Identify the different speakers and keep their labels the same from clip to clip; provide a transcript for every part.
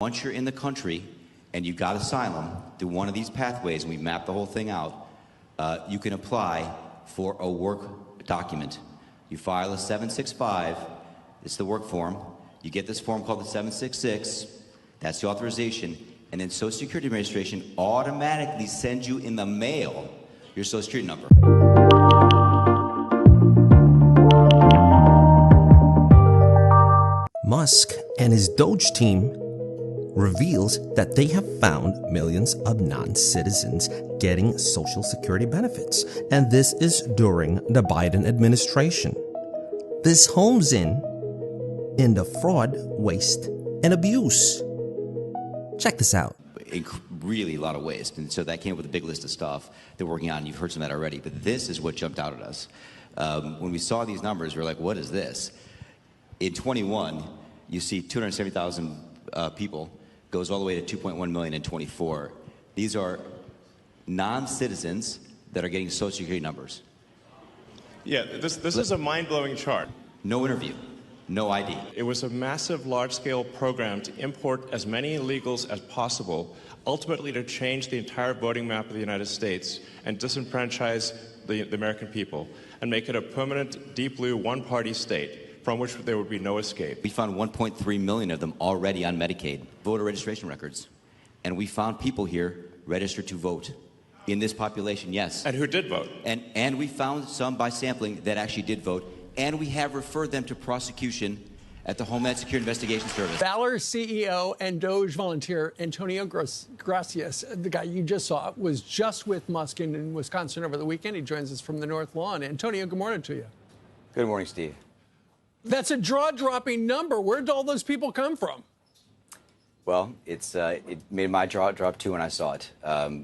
Speaker 1: Once you're in the country and you got asylum through one of these pathways, and we mapped the whole thing out, you can apply for a work document. You file a 765, it's the work form. You get this form called the 766, that's the authorization, and then Social Security Administration automatically sends you in the mail your Social Security number.
Speaker 2: Musk and his DOGE team reveals that they have found millions of non-citizens getting Social Security benefits, and this is during the Biden administration. This homes in the fraud, waste, and abuse. Check this out.
Speaker 1: Really a lot of waste, and so that came up with a big list of stuff they're working on. You've heard some of that already, but this is what jumped out at us. When we saw these numbers, we were like, what is this? In 21, you see 270,000 people, goes all the way to 2.1 million in 24. These are non-citizens that are getting Social Security numbers.
Speaker 3: Yeah, this is a mind-blowing chart.
Speaker 1: No interview, no ID.
Speaker 3: It was a massive, large-scale program to import as many illegals as possible, ultimately to change the entire voting map of the United States and disenfranchise the American people and make it a permanent, deep blue, one-party state from which there would be no escape.
Speaker 1: We found 1.3 million of them already on Medicaid, voter registration records. And we found people here registered to vote in this population, yes.
Speaker 3: And who did vote.
Speaker 1: And we found some by sampling that actually did vote. And we have referred them to prosecution at the Homeland Security Investigation Service.
Speaker 4: Valor CEO and DOGE volunteer Antonio Gracias, the guy you just saw, was just with Musk in Wisconsin over the weekend. He joins us from the North Lawn. Antonio, good morning to you.
Speaker 5: Good morning, Steve.
Speaker 4: That's a jaw-dropping number. Where did all those people come from?
Speaker 5: Well, it made my jaw drop too when I saw it.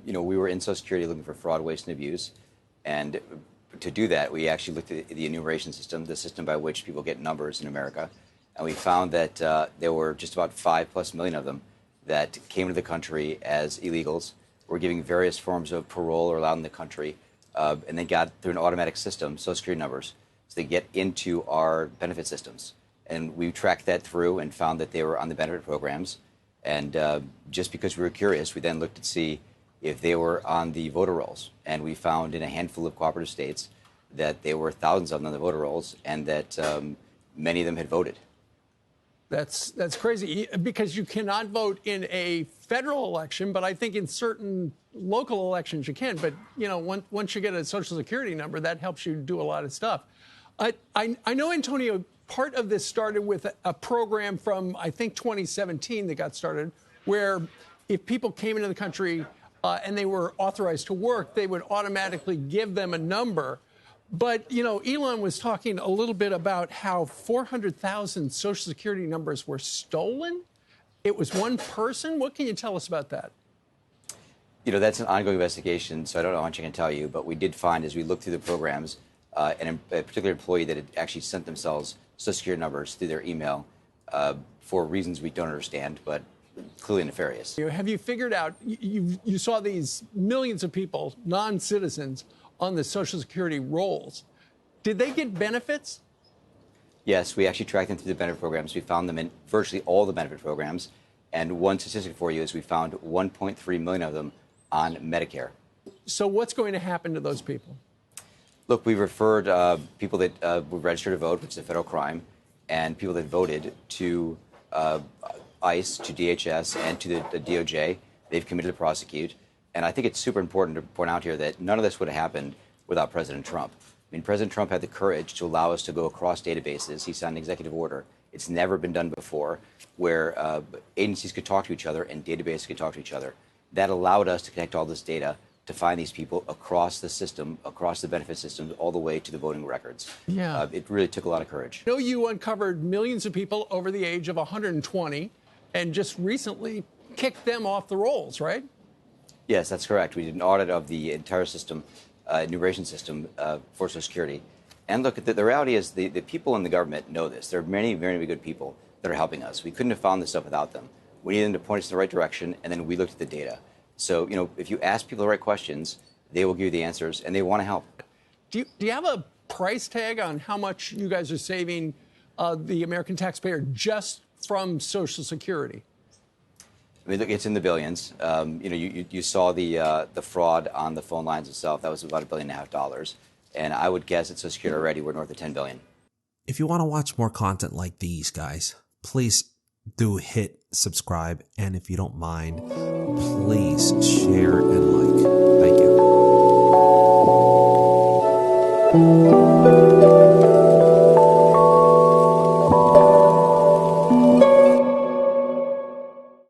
Speaker 5: We were in Social Security looking for fraud, waste, and abuse. And to do that, we actually looked at the enumeration system, the system by which people get numbers in America. And we found that there were just about 5+ million of them that came to the country as illegals, were giving various forms of parole or allowed in the country, and then got through an automatic system, Social Security numbers, so they get into our benefit systems. And we tracked that through and found that they were on the benefit programs. And just because we were curious, we then looked to see if they were on the voter rolls. And we found in a handful of cooperative states that there were thousands of them on the voter rolls and that many of them had voted.
Speaker 4: That's crazy, because you cannot vote in a federal election, but I think in certain local elections you can. But, once you get a Social Security number, that helps you do a lot of stuff. I know, Antonio, part of this started with a program from, I think, 2017 that got started, where if people came into the country and they were authorized to work, they would automatically give them a number. But, Elon was talking a little bit about how 400,000 Social Security numbers were stolen. It was one person. What can you tell us about that?
Speaker 5: That's an ongoing investigation, so I don't know how much I can tell you. But we did find, as we looked through the programs, and a particular employee that had actually sent themselves Social Security numbers through their email for reasons we don't understand, but clearly nefarious.
Speaker 4: Have you figured out, you saw these millions of people, non-citizens, on the Social Security rolls. Did they get benefits?
Speaker 5: Yes, we actually tracked them through the benefit programs. We found them in virtually all the benefit programs. And one statistic for you is we found 1.3 million of them on Medicare.
Speaker 4: So what's going to happen to those people?
Speaker 5: Look, we referred people that were registered to vote, which is a federal crime, and people that voted to ICE, to DHS, and to the DOJ. They've committed to prosecute. And I think it's super important to point out here that none of this would have happened without President Trump. I mean, President Trump had the courage to allow us to go across databases. He signed an executive order. It's never been done before, where agencies could talk to each other and databases could talk to each other. That allowed us to connect all this data to find these people across the system, across the benefit systems, all the way to the voting records.
Speaker 4: Yeah.
Speaker 5: It really took a lot of courage.
Speaker 4: I know you uncovered millions of people over the age of 120 and just recently kicked them off the rolls, right?
Speaker 5: Yes, that's correct. We did an audit of the entire system, enumeration system for Social Security. And look, the reality is the people in the government know this. There are many, very good people that are helping us. We couldn't have found this stuff without them. We need them to point us in the right direction, and then we looked at the data. So, if you ask people the right questions, they will give you the answers, and they want to help.
Speaker 4: Do you have a price tag on how much you guys are saving the American taxpayer just from Social Security?
Speaker 5: I mean, look, it's in the billions. You saw the fraud on the phone lines itself. That was about $1.5 billion. And I would guess at Social Security already we're north of $10 billion.
Speaker 2: If you want to watch more content like these, guys, please do hit subscribe. And if you don't mind, please share and like. Thank you.